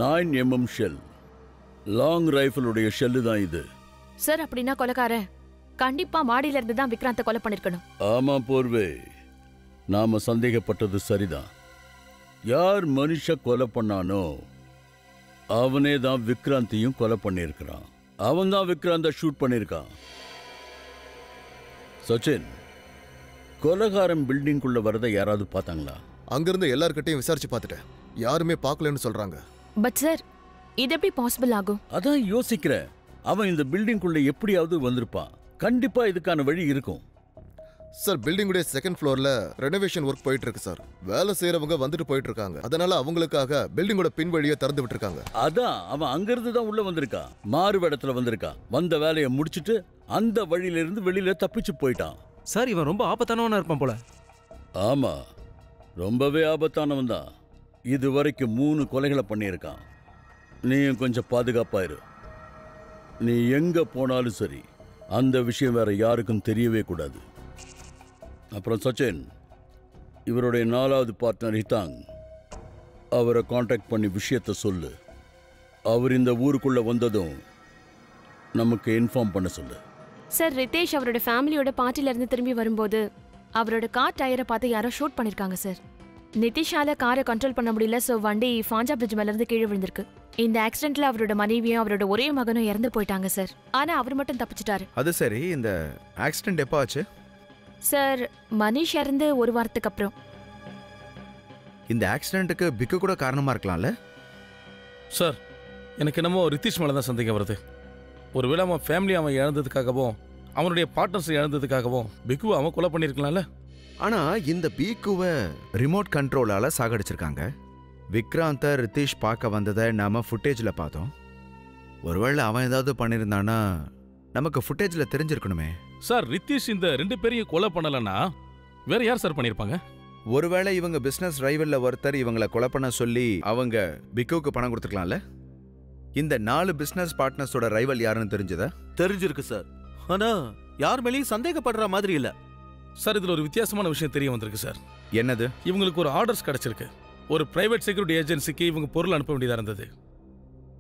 9mm shell. லாங் ரைஃபிளுடைய ஷெல்லு தான் இது. சார், அப்படின்னா கொலைகாரன் கண்டிப்பா மாடியில இருந்து தான் விக்ராந்தை கொலை பண்ணிருக்கணும். ஆமா போர்வே, நாம சந்தேகப்பட்டது சரிதான். யார் மனுஷ கொலை பண்ணானோ அவனே தான் விக்ராந்தையும் கொலை பண்ணியிருக்கிறான். அவன் தான் விக்ராந்த ஷூட் பண்ணியிருக்கான். சச்சின், கொலைகாரம் பில்டிங்குள்ள வரதை யாராவது பார்த்தாங்களா? அங்கிருந்து எல்லார்கிட்டையும் விசாரிச்சு பார்த்துட்டேன், யாருமே பார்க்கலன்னு சொல்றாங்க. பட் சார், இது எப்படி பாசிபிள் ஆகும்? அதான் யோசிக்கிறேன். அவன் இந்த பில்டிங்குள்ள எப்படியாவது வந்திருப்பான். கண்டிப்பா இதுக்கான வழி இருக்கும். சார், பில்டிங்குடைய செகண்ட் ஃப்ளோர்ல ரெனோவேஷன் ஒர்க் போயிட்டு இருக்கு சார். வேலை செய்யறவங்க வந்துட்டு போயிட்டு இருக்காங்க. அதனால அவங்களுக்காக பில்டிங்கோட பின் வழியை திறந்து விட்டுருக்காங்க. அதான் அவன் அங்கிருந்து தான் உள்ள வந்திருக்கான். மாறு இடத்துல வந்திருக்கான். வந்த வேலையை முடிச்சிட்டு அந்த வழியில இருந்து வெளியில தப்பிச்சு போயிட்டான். சார், இவன் ரொம்ப ஆபத்தானவனா இருப்பான் போல. ஆமா, ரொம்பவே ஆபத்தானவன் தான். இது வரைக்கும் 3 கொலைகளை பண்ணியிருக்கான். நீயும் கொஞ்சம் பாதுகாப்பாயிரு. நீ எங்க போனாலும் சரி, அந்த விஷயம் வேற யாருக்கும் தெரியவே கூடாது. அப்புறம் சச்சின், இவருடைய 4வது பார்ட்னர் ஹிதாங், அவரை காண்டாக்ட் பண்ணி விஷயத்தை சொல்லு. அவர் இந்த ஊருக்குள்ள வந்ததும் நமக்கு இன்ஃபார்ம் பண்ண சொல்லு. சார், ரிதேஷ் அவரோட ஃபேமிலியோட பார்ட்டில இருந்து திரும்பி வரும்போது அவரோட கார் டயரை பார்த்து யாரோ ஷூட் பண்ணிருக்காங்க சார். நிதிஷால காரை கண்ட்ரோல் பண்ண முடியல, ஸோ வண்டி ஃபாஞ்சா பிரிட்ஜ் மேல இருந்து கீழே விழுந்திருக்கு. இந்த ஆக்சிடென்ட்ல அவரோட மனைவியும் அவரோட ஒரே மகனும் இறந்து போயிட்டாங்க சார். ஆனா அவர் மட்டும் தப்பிச்சிட்டாரு. அது சரி, இந்த ஆக்சிடென்ட் எப்போ ஆச்சு? சார், மனிஷ் இறந்து 1 வாரத்துக்கு அப்புறம். இந்த ஆக்சிடென்ட்டுக்கு பிக்கு கூட காரணமா இருக்கலாம்ல? சார், எனக்கு என்னமோ ரித்தீஷ் மேலே தான் சந்தேகம் வருது. ஒருவேளை அவன் ஃபேமிலி அவன் இழந்ததுக்காகவும் அவனுடைய பார்ட்னர்ஸ் இழந்ததுக்காகவும் பிக்குவை அவன் கொலை பண்ணியிருக்கலாம்ல. ஆனா இந்த பீக்குவை ரிமோட் கண்ட்ரோலால சாகடிச்சிருக்காங்க. விக்ராந்த ரித்தீஷ் பார்க்க வந்ததை நாம ஃபுட்டேஜ்ல பார்த்தோம். ஒருவேளை அவன் ஏதாவது பண்ணியிருந்தானா நமக்கு ஃபுட்டேஜ்ல தெரிஞ்சிருக்கணுமே. சார், ரித்தீஷ் இந்த 2 பேரையும் கொலை பண்ணலன்னா வேற யார் சார் பண்ணியிருப்பாங்க? ஒருவேளை இவங்க பிசினஸ் ரைவல்ல ஒருத்தர் இவங்களை கொலை பண்ண சொல்லி அவங்க பிக்குவுக்கு பணம் கொடுத்துருக்கலாம்ல. இந்த 4 பிசினஸ் பார்ட்னர்ஸோட ரைவல் யாருன்னு தெரிஞ்சதா? தெரிஞ்சிருக்கு சார். ஆனா யார் மேலேயும் சந்தேகப்படுற மாதிரி இல்ல சார். இதுல ஒரு வித்தியாசமான விஷயம் தெரிய வந்திருக்கு சார். என்னது? இவங்களுக்கு ஒரு ஆர்டர்ஸ் கிடைச்சிருக்கு. ஒரு பிரைவேட் செக்யூரிட்டி ஏஜென்சிக்கு இவங்க பொருள் அனுப்ப வேண்டியதா இருந்தது.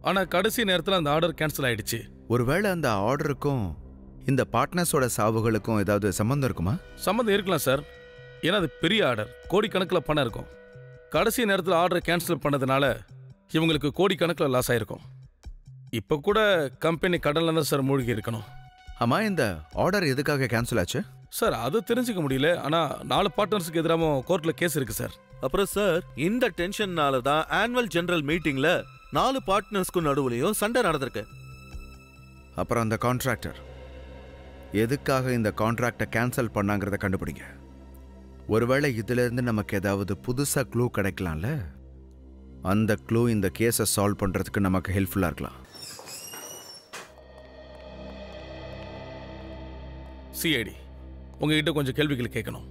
ஆனா கடைசி நேரத்தில் அந்த ஆர்டர் கேன்சல் ஆயிடுச்சு. ஒருவேளை அந்த ஆர்டருக்கும் இந்த பார்ட்னர்ஸோட சாவுகளுக்கும் ஏதாவது சம்பந்தம் இருக்குமா? சம்பந்தம் இருக்கலாம் சார். ஏன்னா அது பெரிய ஆர்டர், கோடிக்கணக்கில் பணம் இருக்கும். கடைசி நேரத்தில் ஆர்டர் கேன்சல் பண்ணதுனால இவங்களுக்கு கோடிக்கணக்கில் லாஸ் ஆயிருக்கும். இப்போ கூட கம்பெனி கடன்ல தான் சார் மூழ்கி இருக்கணும். ஆமா, இந்த ஆர்டர் எதுக்காக கேன்சல் ஆச்சு சார்? அது தெரிஞ்சுக்க முடியல. ஆனா 4 பார்ட்னர்ஸுக்கு எதிராக கோர்ட்ல கேஸ் இருக்கு சார். அப்புறம் சார், இந்த டென்ஷன்னால தான் ஆனுவல் ஜெனரல் மீட்டிங்ல 4 பார்ட்னர்ஸ்க்கும் நடுவுலையும் சண்டை நடந்திருக்கு. அப்புறம் அந்த கான்ட்ராக்டர் எதுக்காக இந்த கான்ட்ராக்டை கேன்சல் பண்ணாங்கிறத கண்டுபிடிங்க. ஒருவேளை இதுல இருந்து நமக்கு ஏதாவது புதுசா க்ளூ கிடைக்கலாம்ல. அந்த க்ளூ இந்த கேஸை சால்வ் பண்றதுக்கு நமக்கு ஹெல்ப்ஃபுல்லா இருக்கலாம். சிஐடி, உங்ககிட்ட கொஞ்சம் கேள்விகள் கேட்கணும்.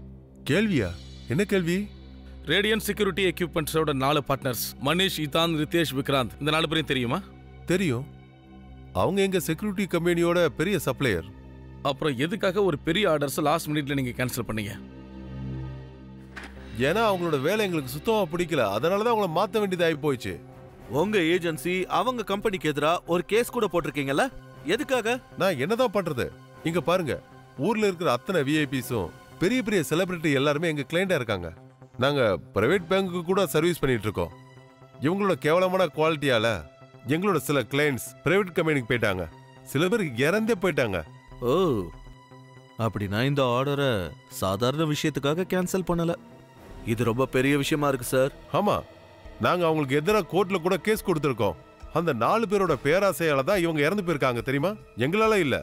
கேள்வியா? என்ன கேள்வி? ரேடியன் செக்யூரிட்டி எக்யூப்மெண்ட்ஸோட 4 பார்ட்னர்ஸ் மனிஷ், இதான், ரித்தேஷ், விக்ராந்த், இந்த 4 பேரையும் தெரியுமா? தெரியும். அவங்க எங்க செக்யூரிட்டி கம்பெனியோட பெரிய சப்ளையர். அப்புறம் எதுக்காக ஒரு பெரிய ஆர்டர்ஸ் லாஸ்ட் மினிட்ல நீங்க கேன்சல் பண்ணீங்க? ஏன்னா அவங்களோட வேலை எங்களுக்கு சுத்தமா பிடிக்கல. அதனாலதான் அவங்கள மாத்த வேண்டியது ஆகி போயிடுச்சு. உங்க ஏஜென்சி அவங்க கம்பெனிக்கு எதிரா ஒரு கேஸ் கூட போட்டிருக்கீங்கல்ல, எதுக்காக? நான் என்னதான் பண்றது? இங்க பாருங்க, ஊர்ல இருக்கிற அத்தனை விஐபிஸும் பெரிய பெரிய செலிபிரிட்டி எல்லாருமே எங்க கிளைண்டா இருக்காங்க. நாங்க பிரைவேட் பேங்க்கு கூட சர்வீஸ் பண்ணிட்டு இருக்கோம். இவங்களோட கேவலமான குவாலிட்டியால எங்களோட சில கிளைண்ட்ஸ் பிரைவேட் கம்பெனிக்கு போயிட்டாங்க. சில பேர் இறந்தே போயிட்டாங்க. ஓ, அப்படின்னா இந்த ஆர்டரை சாதாரண விஷயத்துக்காக கேன்சல் பண்ணல. இது ரொம்ப பெரிய விஷயமா இருக்கு சார். ஆமா, நாங்க அவங்களுக்கு எதிராக கோர்ட்ல கூட கேஸ் கொடுத்திருக்கோம். அந்த 4 பேரோட பேராசையால தான் இவங்க இறந்து போயிருக்காங்க தெரியுமா? எங்களால இல்ல.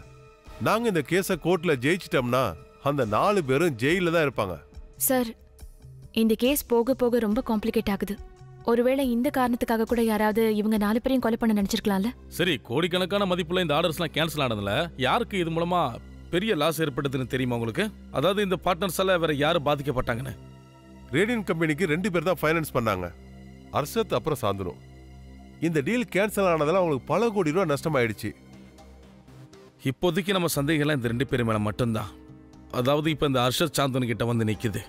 நாங்க இந்த கேஸை கோர்ட்ல ஜெயிச்சிட்டோம்னா அந்த 4 பேரும் ஜெயில தான் இருப்பாங்க. சார், இந்த கேஸ் போக போக ரொம்ப காம்ப்ளிகேட் ஆகுது. ஒருவேளை இந்த காரணத்துக்காக கூட யாராவது இவங்க 4 பேரையும் கொலை பண்ண நினைச்சிருக்கலாம்ல. சரி, கோடிக்கணக்கான மதிப்புள்ள இந்த ஆர்டர்ஸ்லாம் கேன்சல் ஆனதுல யாருக்கு இது மூலமா பெரிய லாஸ் ஏற்பட்டதுன்னு தெரியுமா உங்களுக்கு? அதாவது இந்த பார்ட்னர்ஸால வேற யாரு பாதிக்கப்பட்டாங்கன்னு? ரேடியன் கம்பெனிக்கு 2 பேர் தான் ஃபைனான்ஸ் பண்ணாங்க, அர்ஷத் அப்புறம் சாந்தனு. இந்த டீல் கேன்சல் ஆனதால அவங்களுக்கு பல கோடி ரூபாய் நஷ்டமாயிடுச்சு. இப்போதைக்கு நம்ம சந்தேகம் இந்த 2 பேர் மேல மட்டும்தான். அதாவது இப்ப இந்த அர்ஷத் சாந்தனு கிட்ட வந்து நிக்குது.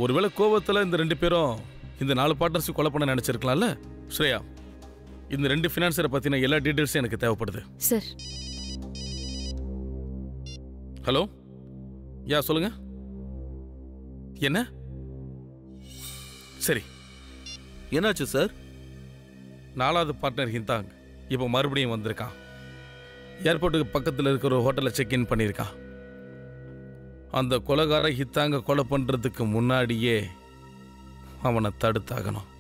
ஒருவேளை கோபத்துல இந்த 2 பேரும் இந்த 4 பார்ட்னர்ஸையும் கொலை பண்ண நினைச்சிருக்கலாம்ல. ஸ்ரேயா, இந்த 2 ஃபினான்சரை பத்தின எல்லா டீடைல்ஸும் எனக்கு தேவைப்படுது. சார். ஹலோ, யா சொல்லுங்க. என்ன? சரி, என்னாச்சு சார்? 4வது பார்ட்னர் ஹிந்தாங் இப்போ மறுபடியும் வந்திருக்கான். ஏர்போர்ட்டுக்கு பக்கத்தில் இருக்கிற ஒரு ஹோட்டலில் செக்இன் பண்ணியிருக்கான். அந்த கொலைகார ஹித்தாங்க கொலை பண்ணுறதுக்கு முன்னாடியே அவனை தடுத்தாகணும்.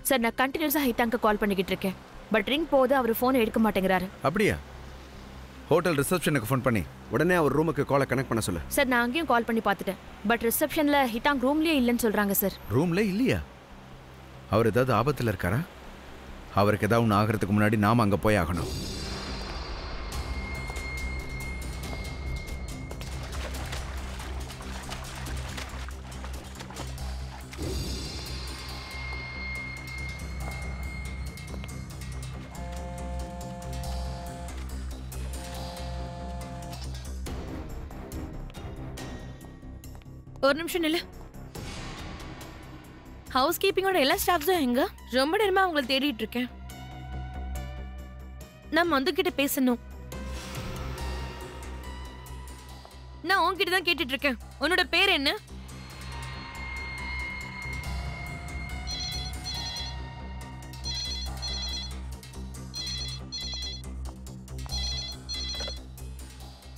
சார் நான் கண்டினியூஸா ஹிதாங்க கால் பண்ணிக்கிட்டு இருக்கேன். பட் ரிங் போது அவர் ஃபோனை எடுக்க மாட்டேங்கிறாரு. அப்படியா? ஹோட்டல் ரிசப்ஷனுக்கு ஃபோன் பண்ணி உடனே அவர் ரூமுக்கு காலை கனெக்ட் பண்ண சொல்லு. சார் நான் அங்கேயும் கால் பண்ணி பார்த்துட்டேன். பட் ரிசப்ஷன்ல ஹிதாங் ரூம்லயே இல்லைன்னு சொல்றாங்க சார். ரூம்ல இல்லையா? அவர் ஏதாவது ஆபத்தில் இருக்காரா? அவருக்கு ஏதாவது ஒன்று ஆகிறதுக்கு முன்னாடி நாம் அங்கே போய் ஆகணும். ஒரு நிமிஷம் இல்ல. ஹவுஸ் கீப்பிங்கோட எல்லா ஸ்டாஃப்ஸும் எங்க? ரொம்ப நேரமா அவங்களை தேடிட்டு இருக்கேன். நான் மந்து கிட்ட பேசணும். நான் உன்கிட்ட தான் கேட்டுட்டு இருக்கேன். உன்னோட பேர் என்ன?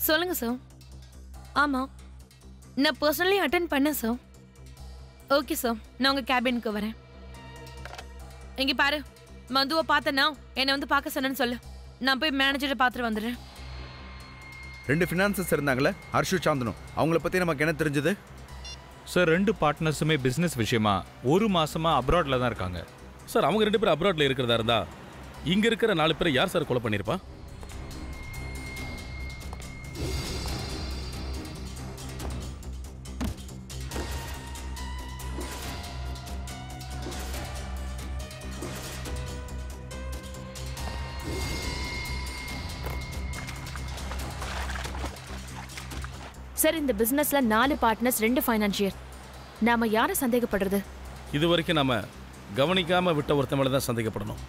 சொல்லுங்க சார். ஆமா, நான் பர்சனலி அட்டென்ட் பண்ணேன் சார். ஓகே சார், நான் உங்கள் கேபினுக்கு வரேன். இங்கே பாரு, மதுவை பார்த்தேன்னா என்னை வந்து பார்க்க சொன்னேன்னு சொல்லு. நான் போய் மேனேஜரை பார்த்துட்டு வந்துடுறேன். 2 ஃபினான்சஸ் இருந்தாங்களே, ஹர்ஷு சாந்தனு, அவங்கள பற்றி நமக்கு என்ன தெரிஞ்சது? சார் 2 பார்ட்னர்ஸுமே பிஸ்னஸ் விஷயமா 1 மாசமா அப்ராட்ல தான் இருக்காங்க. சார் அவங்க 2 பேரும் அப்ராட்ல இருக்கிறதா இருந்தா இங்கே இருக்கிற 4 பேரை யார் சார் கொலை பண்ணியிருப்பா? சார் இந்த பிசினஸ்ல 4 பார்ட்னர்ஸ் 2 ஃபைனான்சியர். நாம யாரை சந்தேகப்படுறது? இது வரைக்கும் நாம கவனிக்காம விட்ட ஒருத்த மேல தான் சந்தேகப்படணும்.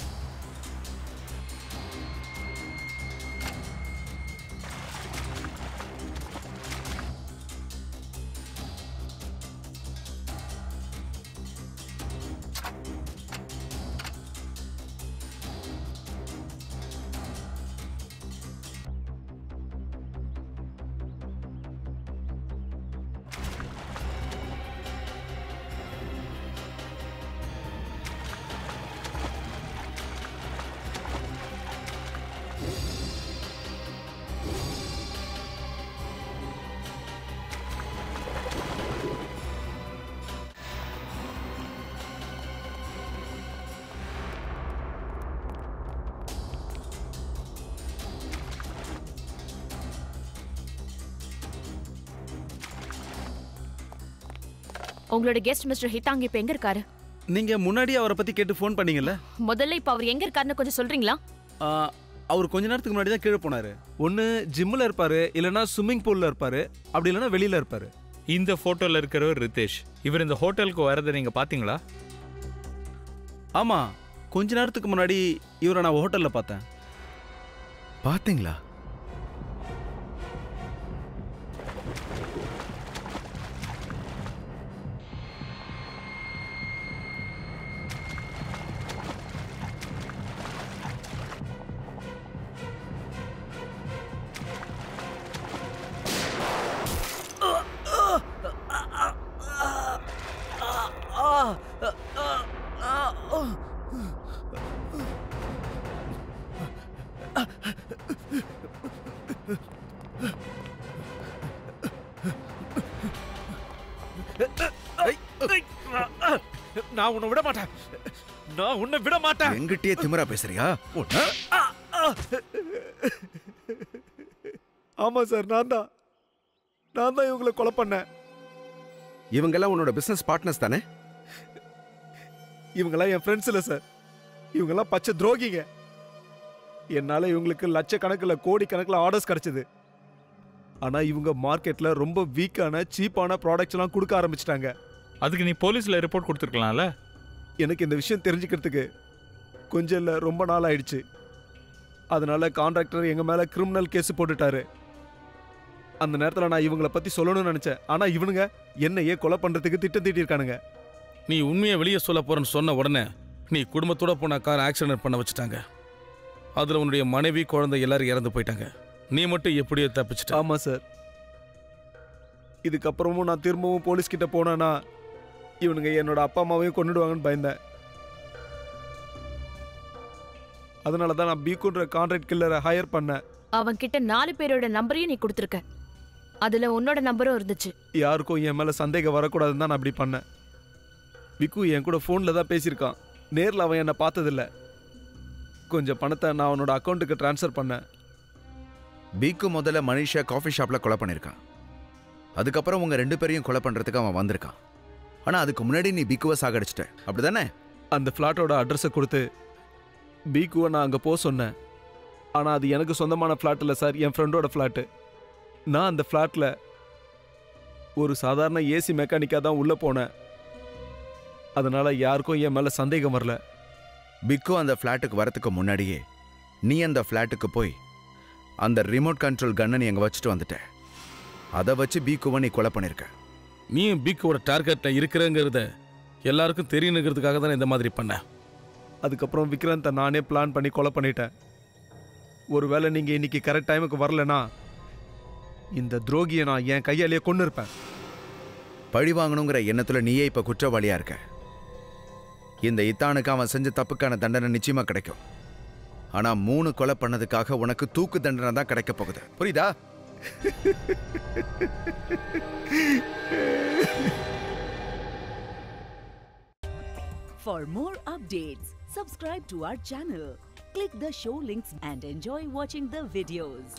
உங்களோட கெஸ்ட் மிஸ்டர் ஹிதாங் இப்ப எங்க இருக்காரு? நீங்க முன்னாடி அவரை பத்தி கேட்டு ஃபோன் பண்ணீங்கல்ல? முதல்ல இப்ப அவர் எங்க இருக்காருன்னு கொஞ்சம் சொல்றீங்களா? அவர் கொஞ்ச நேரத்துக்கு முன்னாடி தான் கீழே போனாரு. ஒன்னு ஜிம்ல இருப்பாரு, இல்லனா ஸ்விம்மிங் பூல்ல இருப்பாரு, அப்படி இல்லனா வெளியில இருப்பாரு. இந்த போட்டோல இருக்கிறவர் ரிதேஷ். இவர் இந்த ஹோட்டலுக்கு வரதை நீங்க பாத்தீங்களா? ஆமா, கொஞ்ச நேரத்துக்கு முன்னாடி இவரை நான் ஹோட்டல்ல பார்த்தேன். பாத்தீங்களா? நான் உன்னை விட மாட்டேன். நான் உன்னை விட மாட்டேன். எங்கிட்டே திமிரா பேசுறியா? ஆமா சார், நான் தான் இவங்களை கொலை பண்ணேன். இவங்கெல்லாம் உன்னோட பிசினஸ் பார்ட்னர்ஸ் தானே? இவங்கெல்லாம் என் ஃப்ரெண்ட்ஸ் இல்லை சார். இவங்கெல்லாம் பச்சை துரோகிங்க. என்னால இவங்களுக்கு லட்சக்கணக்கில் கோடிக்கணக்கில் ஆர்டர்ஸ் கிடைச்சது. ஆனா இவங்க மார்க்கெட்ல ரொம்ப வீக்கான சீப்பான ப்ராடக்ட்ஸ்லாம் கொடுக்க ஆரம்பிச்சிட்டாங்க. அதுக்கு நீ போலீஸ்ல ரிப்போர்ட் கொடுத்துருக்கலாம்ல. எனக்கு இந்த விஷயம் தெரிஞ்சுக்கிறதுக்கு கொஞ்சம் இல்லை ரொம்ப நாள் ஆயிடுச்சு. அதனால கான்ட்ராக்டர் எங்க மேல கிரிமினல் கேஸ் போட்டுட்டாரு. அந்த நேரத்தில் நான் இவங்களை பத்தி சொல்லணும்னு நினைச்சேன். ஆனா இவனுங்க என்னையே கொலை பண்றதுக்கு திட்டம் தீட்டியிருக்கானுங்க. நீ உண்மையை வெளியே சொல்ல போறேன்னு சொன்ன உடனே நீ குடும்பத்தோட போன கார் ஆக்சிடென்ட் பண்ண வச்சுட்டாங்க. அதுல உன்னுடைய மனைவி குழந்தை எல்லாரும் இறந்து போயிட்டாங்க. நீ மட்டும் எப்படியோ தப்பிச்சிட்ட. ஆமா சார். இதுக்கப்புறமும் நான் திரும்பவும் போலீஸ் கிட்ட போனேன்னா இவனுங்க என்னோட அப்பா அம்மாவையும் கொண்டுடுவாங்கன்னு பயந்தேன். அதனால தான் நான் பீக்குன்ற கான்ட்ராக்ட் கில்லரை ஹையர் பண்ணேன். அவன் கிட்ட 4 பேரோட நம்பரையும் நீ கொடுத்துருக்க. அதுல உன்னோட நம்பரும் இருந்துச்சு. யாருக்கும் என் மேல சந்தேகம் வரக்கூடாதுன்னு தான் நான் அப்படி பண்ணேன். பிக்கு என் கூட ஃபோனில் தான் பேசியிருக்கான். நேரில் அவன் என்னை பார்த்ததில்ல. கொஞ்சம் பணத்தை நான் அவனோட அக்கௌண்ட்டுக்கு ட்ரான்ஸ்ஃபர் பண்ணேன். பிக்கு முதல்ல மனிஷா காஃபி ஷாப்பில் கொலை பண்ணியிருக்கான். அதுக்கப்புறம் உங்கள் 2 பேரையும் கொலை பண்ணுறதுக்கு அவன் வந்திருக்கான். ஆனால் அதுக்கு முன்னாடி நீ பிக்குவை சாகடிச்சிட்ட, அப்படி தானே? அந்த ஃப்ளாட்டோட அட்ரஸை கொடுத்து பிக்குவை நான் அங்கே போக சொன்னேன். ஆனால் அது எனக்கு சொந்தமான ஃப்ளாட் இல்லை சார், என் ஃப்ரெண்டோட ஃப்ளாட்டு. நான் அந்த ஃப்ளாட்டில் ஒரு சாதாரண ஏசி மெக்கானிக்காக தான் உள்ளே போனேன். அதனால் யாருக்கும் என் மேலே சந்தேகம் வரல. பிக்கு அந்த ஃப்ளாட்டுக்கு வரத்துக்கு முன்னாடியே நீ அந்த ஃப்ளாட்டுக்கு போய் அந்த ரிமோட் கண்ட்ரோல் கன்னை நீ அங்கே வச்சுட்டு வந்துட்ட. அதை வச்சு பிக்குவை நீ கொலை பண்ணியிருக்க. நீயும் பிக்குவோட டார்கெட்டில் இருக்கிறங்கிறத எல்லாருக்கும் தெரியணுங்கிறதுக்காக தான் இந்த மாதிரி பண்ண. அதுக்கப்புறம் விக்ராந்தை நானே பிளான் பண்ணி கொலை பண்ணிட்டேன். ஒருவேளை நீங்கள் இன்னைக்கு கரெக்ட் டைமுக்கு வரலனா இந்த துரோகியை நான் என் கையாலேயே கொண்டு இருப்பேன். பழி வாங்கணுங்கிற எண்ணத்தில் நீயே இப்போ குற்றவாளியாக இருக்க. இந்த இத்தானுக்கு அவன் செஞ்ச தப்புக்கான தண்டனை நிச்சயமாக கிடைக்கும். ஆனால் 3 கொலை பண்ணதுக்காக உனக்கு தூக்கு தண்டனை தான் கிடைக்க போகுது. புரியுதா? For more updates, subscribe to our channel, click the show links and enjoy watching the videos.